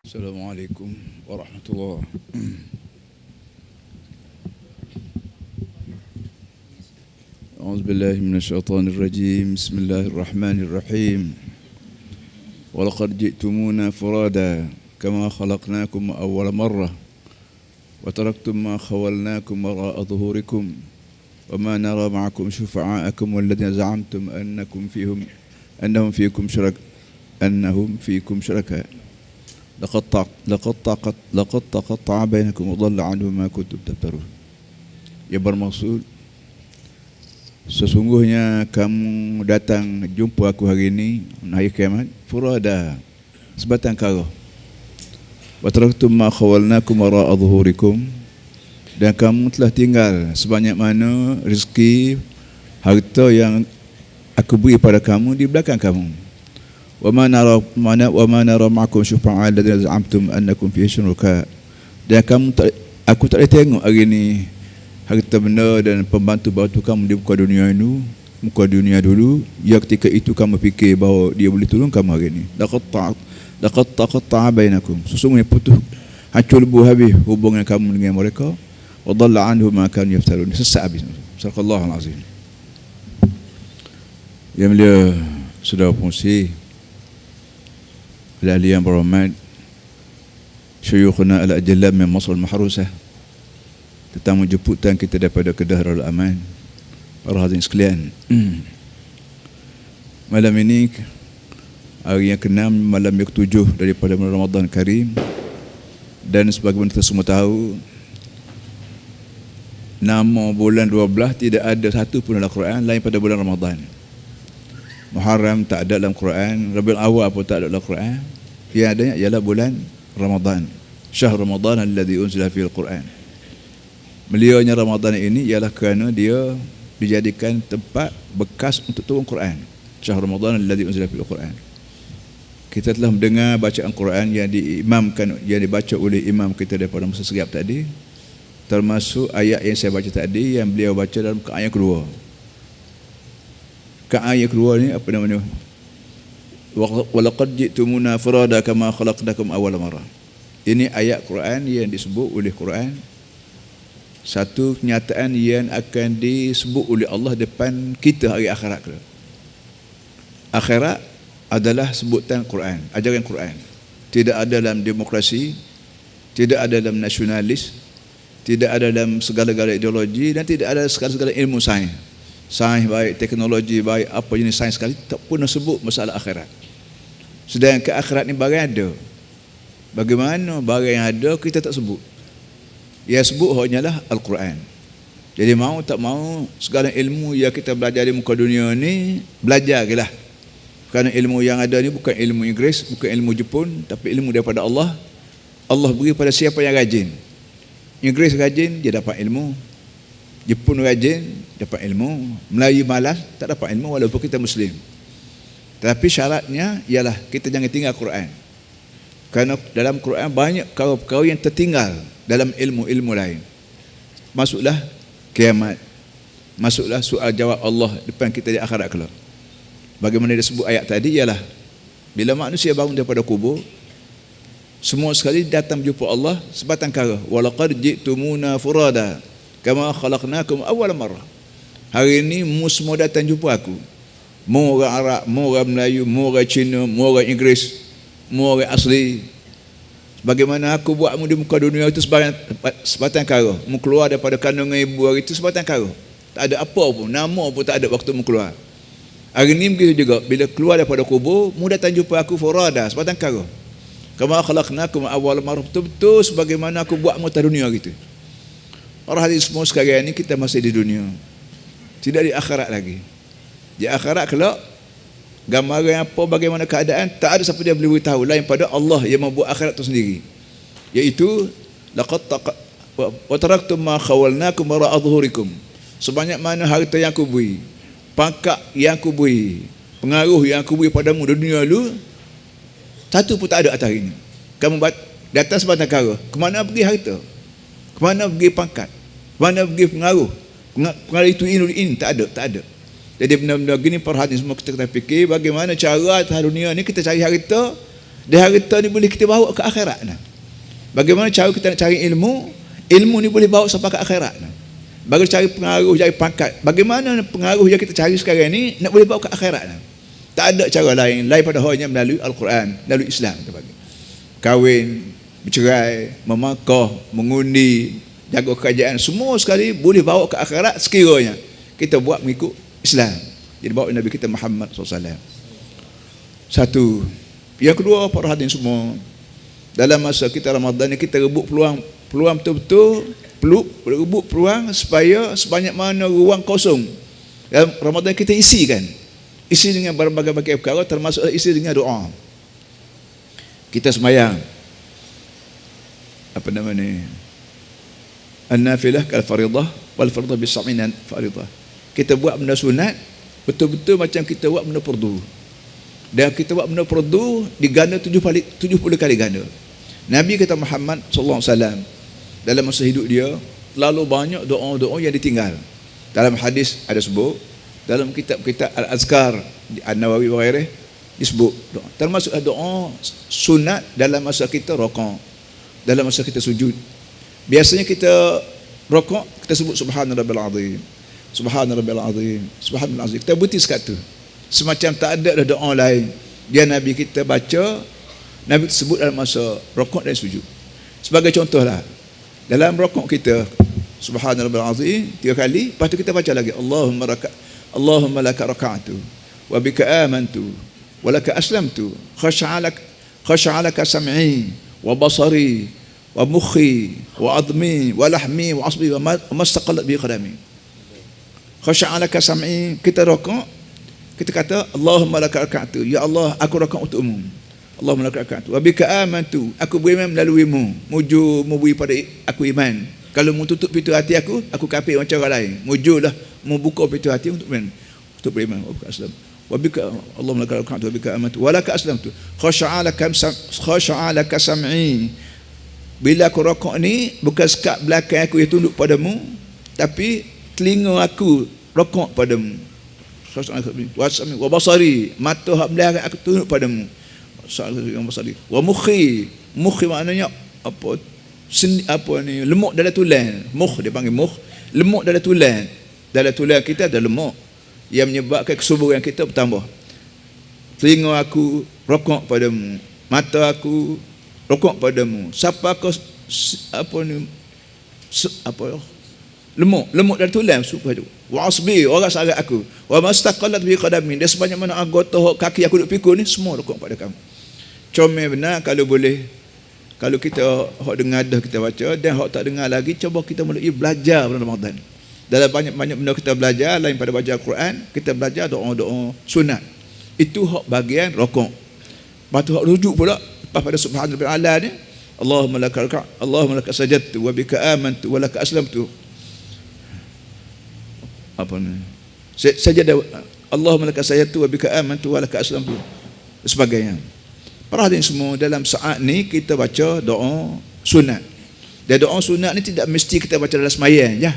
Assalamualaikum warahmatullahi. أعوذ بالله من الشيطان الرجيم. بسم الله الرحمن الرحيم. ولقد جئتمونا فرادا كما خلقناكم أول مرة وتركتم ما خولناكم وراء ظهوركم وما نرى معكم شفعاءكم والذين زعمتم أنهم فيكم شركاء لقد تقطع بينكم وضل عنهم ما كنتم تفترون. Ia bermaksud, sesungguhnya kamu datang jumpa aku hari ini hari kiamat furada, sebatang kara. Wa taraktum ma khawalnakum wara'a dhuhurikum, dan kamu telah tinggal sebanyak mana rezeki harta yang aku beri pada kamu di belakang kamu. Wa ma nara ma'akum syufa'a alladhina za'amtum annakum fihi syuraka, dan aku tak boleh tengok hari ini harta benda dan pembantu-bantu kamu di muka dunia dulu, ya ketika itu kamu fikir bahawa dia boleh tolong kamu hari ini. Laqad taqatta'a bainakum, sesungguhnya putus hancur lebur habis hubungan kamu dengan mereka. Wa dhalla anhum ma kanu yaftarun, sesat habis. Sadaqallahul azim. Yang mulia saudara pengurusi, ahli yang berhormat, syuyukhuna al-ajalla min Masr al-Mahrusah, tetamu jemputan kita daripada Kedah Darul Aman, para hadirin sekalian. Malam ini hari yang ke-6, malam yang ke-7 daripada bulan Ramadan Karim, dan sebagaimana kita semua tahu, nama bulan 12 tidak ada satu pun dalam Quran lain pada bulan Ramadan. Muharram tak ada dalam Quran, Rabiul Awwal pun tak ada dalam Quran. Yang adanya ialah bulan Ramadan. Syahr Ramadan alladhi unzila fil Quran. Beliaunya Ramadan ini ialah kerana dia dijadikan tempat bekas untuk turun Quran. Syahr Ramadan alladhi unzila fil Quran. Kita telah mendengar bacaan Quran yang dibaca oleh imam kita daripada masa segap tadi, termasuk ayat yang saya baca tadi yang beliau baca dalam ayat kedua. Ayat kedua ni apa namanya? Walaqad ji'tumuna furada kama khalaqnakum awwal marrah. Ini ayat Quran yang disebut oleh Quran, satu kenyataan yang akan disebut oleh Allah depan kita hari akhirat. Akhirat adalah sebutan Quran, ajaran Quran. Tidak ada dalam demokrasi, tidak ada dalam nasionalis, tidak ada dalam segala-gala ideologi, dan tidak ada segala-gala ilmu sains. Sains baik, teknologi baik, apa jenis sains sekali tak pernah sebut masalah akhirat. Sedangkan akhirat ni barang ada. Bagaimana barang yang ada kita tak sebut? Yang sebut hanyalah Al-Quran. Jadi mau tak mau segala ilmu yang kita belajar di muka dunia ni, belajar je lah. Kerana ilmu yang ada ni bukan ilmu Inggeris, bukan ilmu Jepun, tapi ilmu daripada Allah. Allah beri pada siapa yang rajin. Inggeris rajin, dia dapat ilmu. Jepun rajin, dapat ilmu. Melayu malas, tak dapat ilmu walaupun kita Muslim. Tapi syaratnya ialah kita jangan tinggal Quran. Kerana dalam Quran banyak perkara-perkara yang tertinggal dalam ilmu-ilmu lain. Masuklah kiamat, masuklah soal jawab Allah depan kita di akhirat kelak. Bagaimana disebut ayat tadi ialah bila manusia bangun daripada kubur, semua sekali datang berjumpa Allah sebatang kara. Walaqad ji'tumuna furada kama khalaqnakum awwal marrah. Hari ini semua datang jumpa aku. Mau orang Arab, mau orang Melayu, mau orang Cina, mau orang Inggeris, mau orang asli. Bagaimana aku buatmu di muka dunia itu sebatang kara. Mu keluar daripada kandungan ibu hari itu sebatang kara. Tak ada apa pun, nama pun tak ada waktu mu keluar. Hari ini begitu juga, bila keluar daripada kubur, mu datang jumpa aku furada, sebatang kara. Kama khalaqnakum awwal marrah, betul-betul sebagaimana aku buatmu atas dunia gitu. Orang hadis semua sekarang ni kita masih di dunia, tidak di akhirat lagi. Di akhirat kelak gambaran apa, bagaimana keadaan, tak ada siapa dia boleh beritahu lain pada Allah yang membuat akhirat itu sendiri. Iaitu laqad wa taraktum ma khawalnakum wara'a dhuhurikum, sebanyak mana harta yang aku beri, pangkat yang aku beri, pengaruh yang aku beri padamu di dunia dulu, satu pun tak ada atas hari ini. Kamu datang sebatang kara, kemana pergi harta, kemana pergi pangkat, kemana pergi pengaruh itu ini, tak ada. Jadi benda-benda gini perhatian semua kita fikir bagaimana cara atas dunia ni kita cari harta Dan harta ni boleh kita bawa ke akhirat. Bagaimana cara kita nak cari ilmu? Ilmu ni boleh bawa sampai ke akhirat. Bagi cari pengaruh, cari pangkat. Bagaimana pengaruh yang kita cari sekarang ni nak boleh bawa ke akhirat? Tak ada cara lain pada hanya melalui Al-Quran, melalui Islam. Kahwin, bercerai, memakah, mengundi, jaga kerajaan, semua sekali boleh bawa ke akhirat sekiranya kita buat mengikut Islam. Jadi bawa Nabi kita Muhammad SAW. Satu. Yang kedua, para hadirin semua, dalam masa kita Ramadan ni kita rebut peluang betul-betul, rebut peluang supaya sebanyak mana ruang kosong dalam Ramadan kita isi dengan berbagai-bagai perkara, termasuk isi dengan doa. Kita sembahyang an-nafilah kal faridah wal faridah bis-sab'ina faridah. Kita buat benda sunat betul-betul macam kita buat benda fardu. Dan kita buat benda fardu diganda 70 kali ganda. Nabi kita Muhammad sallallahu alaihi wasallam dalam masa hidup dia terlalu banyak doa-doa yang ditinggal. Dalam hadis ada sebut, dalam kitab-kitab Al-Azkar An-Nawawi wa ghairih disebut doa. Termasuk doa sunat dalam masa kita rukuk, dalam masa kita sujud. Biasanya kita rukuk kita sebut subhanarabbil azim. Subhanarabbil azim. Subhanallah azim. Kita berhenti sekat tu. Semacam tak ada doa lain. Dia Nabi kita baca, Nabi tersebut dalam masa rukuk dan sujud. Sebagai contohlah, dalam rukuk kita subhanarabbil azim 3 kali, lepas tu kita baca lagi Allahumma laka raka'tu wa bika amantu wa laka aslamtu khash'alaka sam'i wa basari wa mukhi wa admi wa lahmi wa asbi wa mastaqallat bi qadami. Khash'alaka sam'i, kita rukuk, kita kata Allahumma laka raka'tu, ya Allah aku rukuk untukmu. Allahumma laka raka'tu wa bika amantu, aku beriman melaluimu. Mujur pada aku iman. Kalau mu tutup pintu hati aku kafir macam orang lain. Mujurlah membuka pintu hati untuk beriman. Wa bika Allahumma laka raka'tu wa bika amantu wa laka aslamtu khasha'alaka sam'i. Bila aku rukuk ni bukan sekat belakang aku yang tunduk padamu, tapi telinga aku rukuk padamu. Wa basari, mata hak belakang aku tunduk padamu. Wa mukhi maknanya lemuk dalam tulang. Mukh dia panggil mukh, lemuk dalam tulang. Dalam tulang kita ada lemuk yang menyebabkan kesuburan kita bertambah. Telinga aku rukuk padamu, mata aku rukuk padamu. Siapa kau lemuk dalam tulang supaya tu. Wa asbi, orang sahabat aku. Wa mastaqallat bi qadami, dia sebanyak mana anggota kaki aku duk pikul ni semua rukuk pada kamu. Comel benar kalau boleh. Kalau kita hak dengar dah kita baca, dan hak tak dengar lagi, cuba kita mulai belajar bulan Ramadan. Dalam banyak-banyak benda kita belajar, lain pada baca Al-Quran, kita belajar doa-doa sunat. Itu hak bagian rukuk. Lepas tu hak rujuk pula, lepas pada subhanallah ala ni, Allahumma laka raka'tu, Allahumma laka sajadtu wa bika amantu wa laka aslamtu. Sajadah Allahumma laka sajadtu wa bika amantu wa laka aslamtu, sebagainya. Para hadirin semua, dalam saat ni kita baca doa sunat. Dan doa sunat ni tidak mesti kita baca dalam sembahyang ya.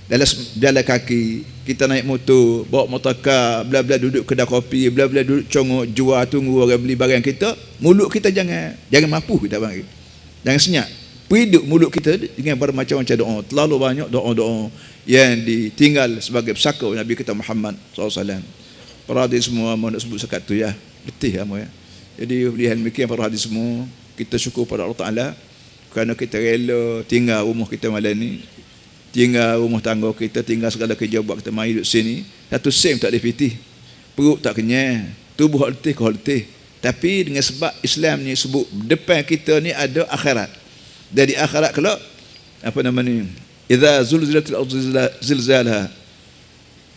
Dalam jalan kaki, kita naik motor, bawa motorkar, bla-bla duduk kedai kopi, bla-bla duduk congok jual tunggu orang beli barang kita, mulut kita jangan mampu kita panggil. Jangan senyap. Hidup mulut kita dengan bermacam-macam doa. Terlalu banyak doa-doa yang ditinggal sebagai pesaka Nabi kita Muhammad SAW. Para hadirin semua, mau nak sebut sekat tu ya. Letih ya. Jadi lihat demikian para hadirin semua, kita syukur pada Allah Ta'ala kerana kita rela tinggal rumah kita malam ni, tinggal rumah tangga kita, tinggal segala kerja buat kita mari duduk sini. Satu sem tak boleh pitih, perut tak kenyang, tubuh letih kau letih. Tapi dengan sebab Islam ni sebut depan kita ni ada akhirat. Dari akhirat kelak idza zulzilatil ardu zilzalaha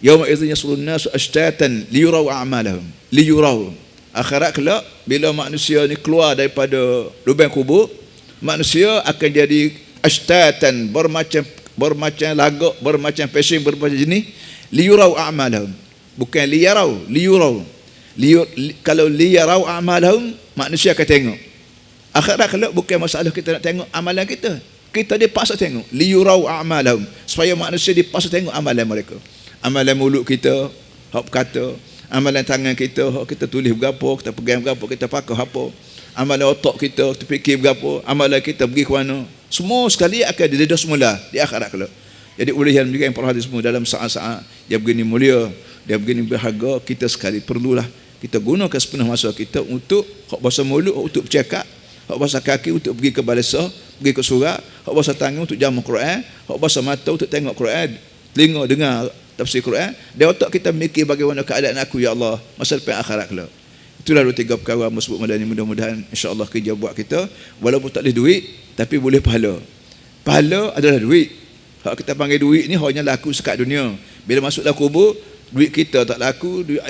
yawma idzin yasulun nasu ashtatan liyuraw a'malahum liyuraw. Akhirat kelak bila manusia ni keluar daripada lubang kubur, manusia akan jadi ashtatan, bermacam lagak, bermacam passion, bermacam jenis. Liyurau a'malahum, bukan liyurau. Kalau liyurau a'malahum, manusia akan tengok. Akhirat kelak bukan masalah kita nak tengok amalan kita, kita dipaksa tengok. Liyurau a'malahum, supaya manusia dipaksa tengok amalan mereka. Amalan mulut kita, hak kata, amalan tangan kita, kita tulis berapa, kita pegang berapa, kita pakai apa. amalan otak kita terfikir berapa, amalan kita pergi ke mana, semua sekali akan didedah semula di akhirat kelak. Jadi oleh yang demikian para hadirin semua, dalam saat-saat yang begini mulia, dia begini berharga, kita sekali perlulah kita gunakan sepenuh masa kita untuk hak bahasa mulut untuk bercakap, hak bahasa kaki untuk pergi ke balesa, pergi ke surat, hak bahasa tangan untuk jamu Quran, hak bahasa mata untuk tengok Quran, telinga dengar tafsir Quran, dan otak kita mikir bagaimana keadaan aku ya Allah masa depan akhirat kelak. Itulah dua tiga perkara sebut malam ni, mudah-mudahan insya-Allah kerja buat kita walaupun tak boleh duit tapi boleh pahala. Pahala adalah duit. Hak kita panggil duit ni hanya laku sekat dunia. Bila masuk dalam kubur, duit kita tak laku, duit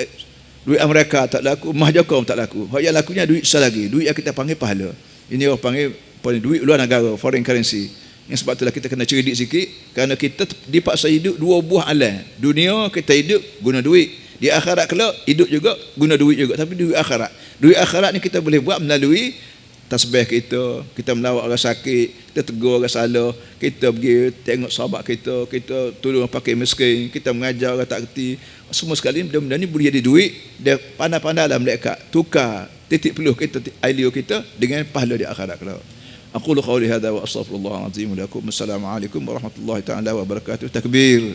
Amerika tak laku, mah Jokong tak laku. Hak yang lakunya duit selagi. Duit yang kita panggil pahala. Ini orang panggil duit luar negara, foreign currency. Yang sebab itulah kita kena cerdik sikit, kerana kita dipaksa hidup dua buah alam. Dunia kita hidup guna duit. Di akhirat kelak hidup juga guna duit juga, tapi duit akhirat. Duit akhirat ni kita boleh buat melalui tasbih kita, kita melawat orang sakit, kita tegur orang salah, kita pergi tengok sahabat kita, kita tolong pakai miskin, kita mengajar orang tak kerti. Semua sekali benda-benda ni boleh jadi duit. Dia pandai-pandailah mereka tukar titik peluh kita, ailio kita dengan pahala di akhirat kelak. Aqulu qawli hadza wa astaghfirullahal azim lakum. Assalamualaikum warahmatullahi taala wabarakatuh. Takbir.